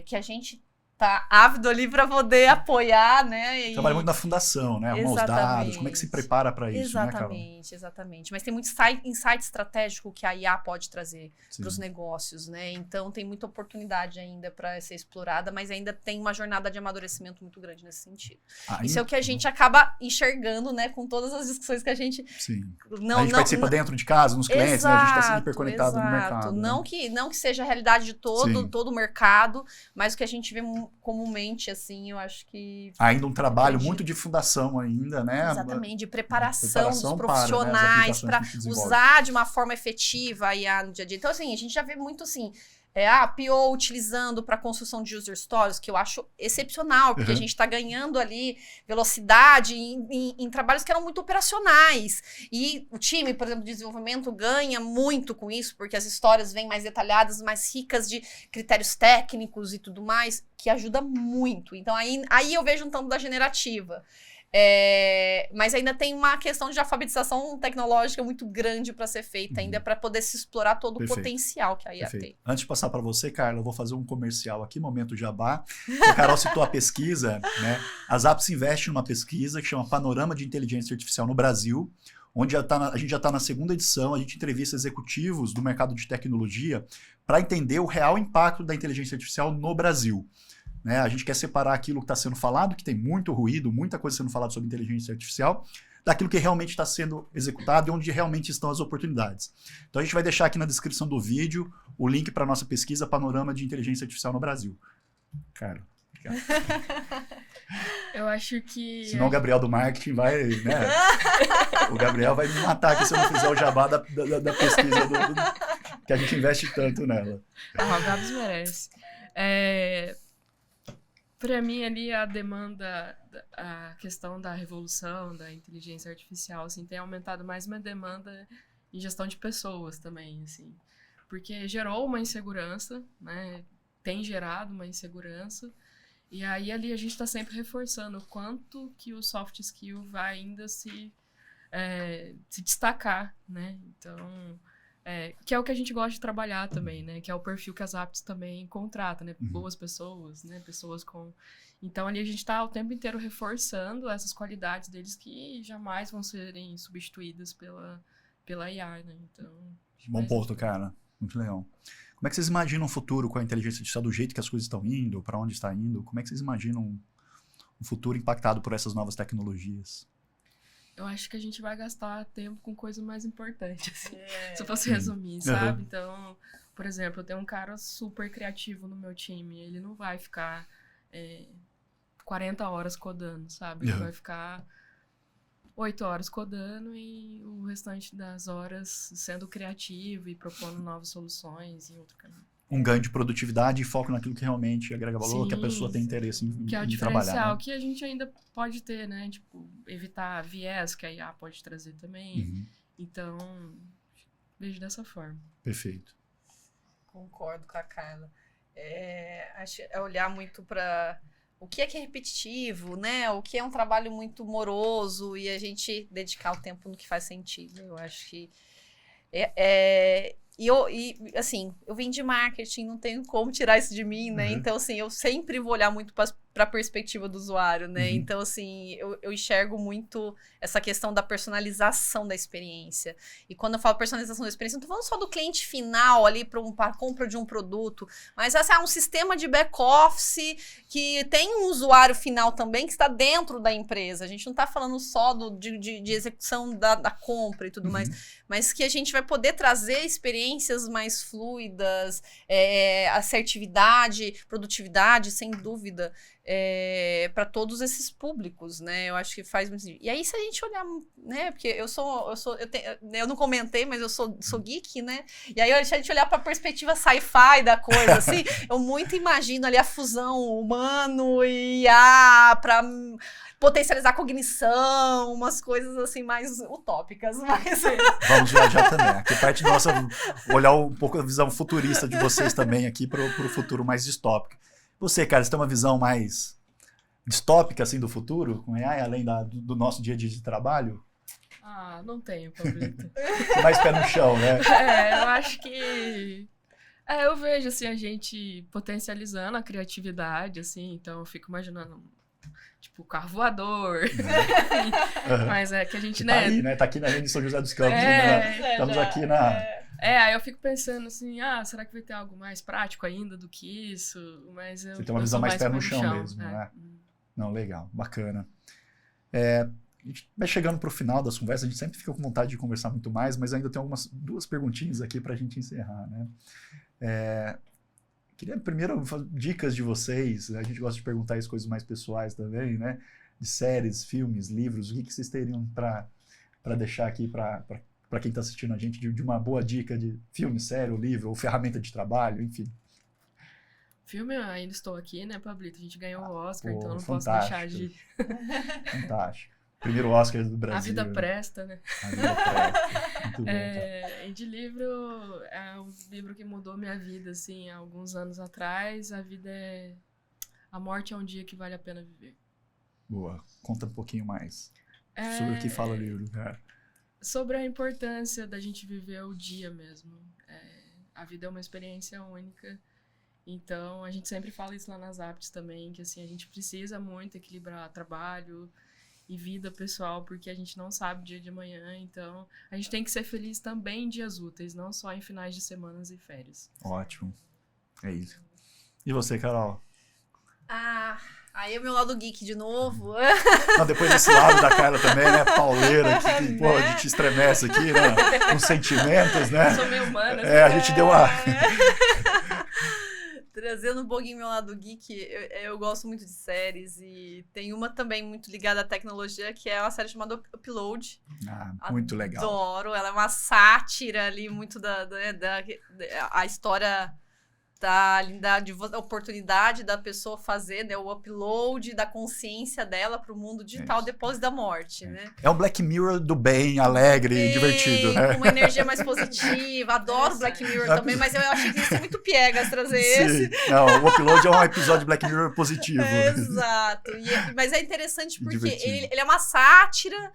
que a gente tá ávido ali para poder apoiar, né? Trabalha muito na fundação, né? Arrumar os dados, como é que se prepara para isso, né, Carol? Exatamente. Mas tem muito insight estratégico que a IA pode trazer para os negócios, né? Então, tem muita oportunidade ainda para ser explorada, mas ainda tem uma jornada de amadurecimento muito grande nesse sentido. Isso é o que a gente acaba enxergando, né? Com todas as discussões que a gente... A gente participa dentro de casa, nos clientes, né? A gente está sempre hiperconectado no mercado. Não que seja a realidade de todo o mercado, mas o que a gente vê comumente, assim, eu acho que... Ainda um trabalho muito de fundação ainda, né? Exatamente, de preparação dos profissionais para usar de uma forma efetiva a IA no dia a dia. Então, assim, a gente já vê muito, assim, PO utilizando para construção de user stories, que eu acho excepcional, porque a gente está ganhando ali velocidade em trabalhos que eram muito operacionais. E o time, por exemplo, de desenvolvimento ganha muito com isso, porque as histórias vêm mais detalhadas, mais ricas de critérios técnicos e tudo mais, que ajuda muito. Então, aí eu vejo um tanto da generativa. Mas ainda tem uma questão de alfabetização tecnológica muito grande para ser feita, ainda para poder se explorar todo o potencial que a IA tem. Antes de passar para você, Carla, eu vou fazer um comercial aqui, momento jabá. A Carol citou a pesquisa, né? A Zappos investe numa pesquisa que chama Panorama de Inteligência Artificial no Brasil, onde a gente já está na segunda edição, a gente entrevista executivos do mercado de tecnologia para entender o real impacto da inteligência artificial no Brasil. Né? A gente quer separar aquilo que está sendo falado, que tem muito ruído, muita coisa sendo falada sobre inteligência artificial, daquilo que realmente está sendo executado e onde realmente estão as oportunidades. Então a gente vai deixar aqui na descrição do vídeo o link para a nossa pesquisa Panorama de Inteligência Artificial no Brasil. Cara, obrigado. Eu acho que... Senão o Gabriel do marketing vai, né? O Gabriel vai me matar aqui se eu não fizer o jabá da pesquisa que a gente investe tanto nela. O Gabs merece. Para mim, ali, a demanda, a questão da revolução, da inteligência artificial, assim, tem aumentado mais uma demanda em gestão de pessoas também, assim. Porque gerou uma insegurança, né? Tem gerado uma insegurança. E aí, ali, a gente está sempre reforçando o quanto que o soft skill vai ainda se destacar, né? Então... que é o que a gente gosta de trabalhar também, né? Que é o perfil que as Zappos também contrata, né? Boas pessoas, né? Pessoas com... Então, ali a gente está o tempo inteiro reforçando essas qualidades deles que jamais vão serem substituídas pela IA, né? Então... Bom ponto, cara. Muito legal. Como é que vocês imaginam o futuro com a inteligência artificial, do jeito que as coisas estão indo, para onde está indo? Como é que vocês imaginam um futuro impactado por essas novas tecnologias? Eu acho que a gente vai gastar tempo com coisa mais importante, assim, se eu fosse resumir, sabe? Então, por exemplo, eu tenho um cara super criativo no meu time, ele não vai ficar 40 horas codando, sabe? Ele vai ficar 8 horas codando e o restante das horas sendo criativo e propondo novas soluções em outro caminho. Um ganho de produtividade e foco naquilo que realmente agrega valor, Sim, que a pessoa tem interesse em trabalhar. Que é o diferencial, né? que a gente ainda pode ter, né? Tipo, evitar viés que a IA pode trazer também. Então, vejo dessa forma. Perfeito. Concordo com a Carla. Acho olhar muito para o que é repetitivo, né? O que é um trabalho muito moroso e a gente dedicar o tempo no que faz sentido. Eu acho que assim, eu vim de marketing, não tenho como tirar isso de mim, né? Então, assim, eu sempre vou olhar muito para a perspectiva do usuário, né? Então, assim, eu enxergo muito essa questão da personalização da experiência. E quando eu falo personalização da experiência, não tô falando só do cliente final ali para a compra de um produto, mas assim, um sistema de back-office que tem um usuário final também que está dentro da empresa. A gente não está falando só de execução da compra e tudo mais, mas que a gente vai poder trazer experiências mais fluidas, assertividade, produtividade, sem dúvida, para todos esses públicos, né? Eu acho que faz muito sentido. E aí, se a gente olhar, né? Porque eu não comentei, mas eu sou geek, né? E aí, se a gente olhar para a perspectiva sci-fi da coisa, assim, eu muito imagino ali a fusão humano e IA para potencializar a cognição, umas coisas assim mais utópicas. Mas... Vamos viajar também. Aqui parte nossa, olhar um pouco a visão futurista de vocês também aqui para o futuro mais distópico. Você, cara, você tem uma visão mais distópica assim do futuro, com AI, além do nosso dia a dia de trabalho? Não tenho, Pablito. Mais pé no chão, né? Eu acho que... eu vejo, assim, a gente potencializando a criatividade, assim, então eu fico imaginando, tipo, carro voador, mas que a gente, né? Tá aí, né? Tá aqui na rede de São José dos Campos, estamos aqui na... aí eu fico pensando assim, será que vai ter algo mais prático ainda do que isso? Mas você tem uma visão mais pé no chão mesmo, né? Não, legal, bacana. A gente vai chegando pro final das conversas, a gente sempre fica com vontade de conversar muito mais, mas ainda tem duas perguntinhas aqui pra gente encerrar, né? Queria primeiro dicas de vocês, a gente gosta de perguntar as coisas mais pessoais também, né? De séries, filmes, livros, o que vocês teriam para deixar aqui para para quem está assistindo a gente, de uma boa dica de filme, série, ou livro, ou ferramenta de trabalho, enfim. Filme, eu ainda estou aqui, né, Pablito? A gente ganhou o Oscar, Pô, então eu não fantástico. posso deixar de... Fantástico. Primeiro Oscar do Brasil. A vida presta, né? A vida presta. Muito bom, tá? E de livro, é um livro que mudou minha vida, assim, há alguns anos atrás. A morte é um dia que vale a pena viver. Boa. Conta um pouquinho mais sobre o que fala o livro, cara. Sobre a importância da gente viver o dia mesmo. A vida é uma experiência única. Então, a gente sempre fala isso lá nas apps também, que assim, a gente precisa muito equilibrar trabalho e vida pessoal, porque a gente não sabe o dia de amanhã. Então, a gente tem que ser feliz também em dias úteis, não só em finais de semanas e férias. Ótimo. É isso. E você, Carol? Aí é o meu lado geek de novo. Não, depois desse lado da Carla também, né? Pauleira, que pô, a gente estremece aqui, né? Com sentimentos, né? Sou meio humana. A gente deu uma... Trazendo um pouquinho meu lado geek, eu gosto muito de séries e tem uma também muito ligada à tecnologia, que é uma série chamada Upload. Muito legal. Adoro, ela é uma sátira ali, muito a história da oportunidade da pessoa fazer, né, o upload da consciência dela para o mundo digital depois da morte, né? É um Black Mirror do bem, alegre e divertido, né? Com uma energia mais positiva. Adoro Black Mirror também, mas eu achei que ia ser muito piegas trazer esse. Não, o Upload é um episódio de Black Mirror positivo. Exato. Mas é interessante porque ele é uma sátira,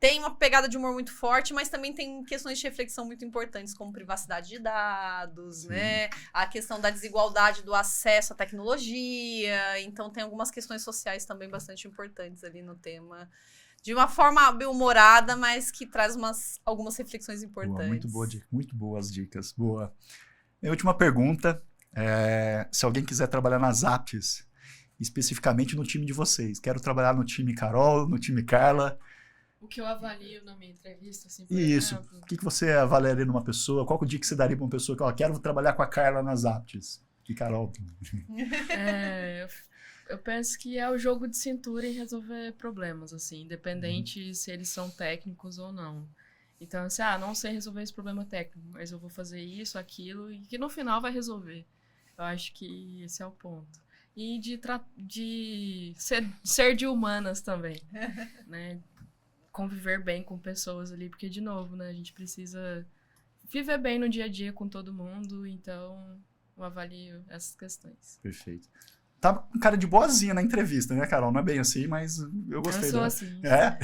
tem uma pegada de humor muito forte, mas também tem questões de reflexão muito importantes, como privacidade de dados, né? A questão da desigualdade do acesso à tecnologia. Então, tem algumas questões sociais também bastante importantes ali no tema. De uma forma bem-humorada, mas que traz algumas reflexões importantes. Boa, muito boas dicas. Boa. Minha última pergunta se alguém quiser trabalhar nas apps, especificamente no time de vocês. Quero trabalhar no time Carol, no time Carla. O que eu avalio na minha entrevista, assim, por Isso. exemplo... O que você avaliaria numa pessoa? Qual o dia que você daria para uma pessoa que, quero trabalhar com a Carla nas apps? E Carol? Eu penso que é o jogo de cintura em resolver problemas, assim, independente se eles são técnicos ou não. Então, assim, não sei resolver esse problema técnico, mas eu vou fazer isso, aquilo, e que no final vai resolver. Eu acho que esse é o ponto. E de ser de humanas também, né? Conviver bem com pessoas ali, porque, de novo, né, a gente precisa viver bem no dia a dia com todo mundo, então eu avalio essas questões. Perfeito. Tá com cara de boazinha na entrevista, né, Carol? Não é bem assim, mas eu gostei. Eu sou assim. É?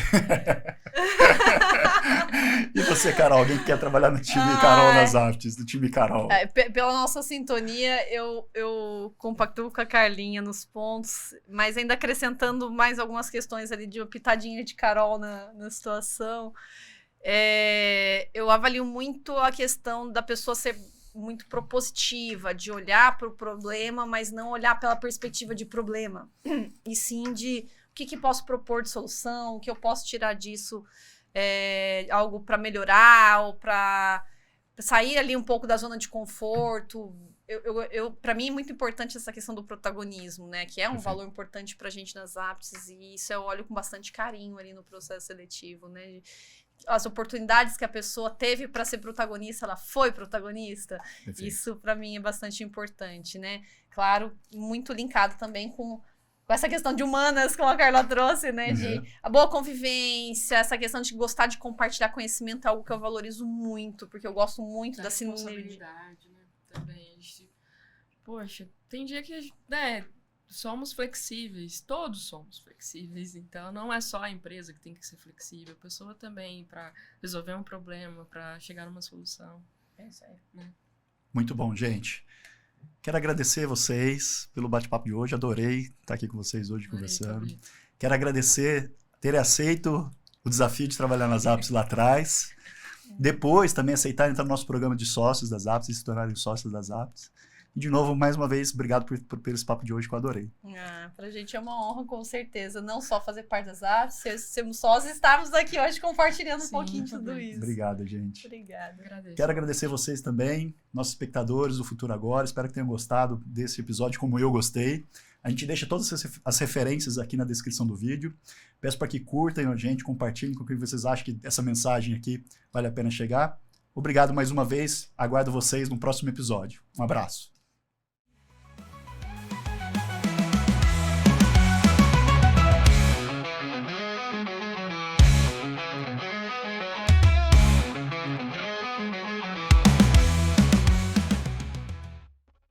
E você, Carol? Alguém que quer trabalhar no time Carol nas artes, no time Carol? Pela nossa sintonia, eu compactuo com a Carlinha nos pontos, mas ainda acrescentando mais algumas questões ali de uma pitadinha de Carol na situação. Eu avalio muito a questão da pessoa ser muito propositiva, de olhar para o problema, mas não olhar pela perspectiva de problema, e sim de o que posso propor de solução, o que eu posso tirar disso, algo para melhorar, ou para sair ali um pouco da zona de conforto. Para mim é muito importante essa questão do protagonismo, né? Que é um valor importante para a gente nas apps, e isso eu olho com bastante carinho ali no processo seletivo, né? As oportunidades que a pessoa teve para ser protagonista, ela foi protagonista. Perfeito. Isso para mim é bastante importante, né? Claro, muito linkado também com essa questão de humanas, como a Carla trouxe, né? De a boa convivência, essa questão de gostar de compartilhar conhecimento é algo que eu valorizo muito, porque eu gosto muito da responsabilidade, né? Também. Poxa, tem dia que, né, somos flexíveis, todos somos flexíveis, então não é só a empresa que tem que ser flexível, a pessoa também, para resolver um problema, para chegar numa solução. É isso aí, né? Muito bom, gente. Quero agradecer vocês pelo bate-papo de hoje, adorei estar aqui com vocês hoje conversando. Quero agradecer terem aceito o desafio de trabalhar nas apps lá atrás. Depois também aceitarem entrar no nosso programa de sócios das apps e se tornarem sócios das apps. E, de novo, mais uma vez, obrigado por esse papo de hoje que eu adorei. Pra gente é uma honra, com certeza. Não só fazer parte das apps, sermos sós, estarmos aqui hoje compartilhando um pouquinho de tudo isso. Obrigado, gente. Obrigada. Quero agradecer vocês também, nossos espectadores do Futuro Agora. Espero que tenham gostado desse episódio como eu gostei. A gente deixa todas as referências aqui na descrição do vídeo. Peço para que curtam a gente, compartilhem com quem vocês acham que essa mensagem aqui vale a pena chegar. Obrigado mais uma vez. Aguardo vocês no próximo episódio. Um abraço.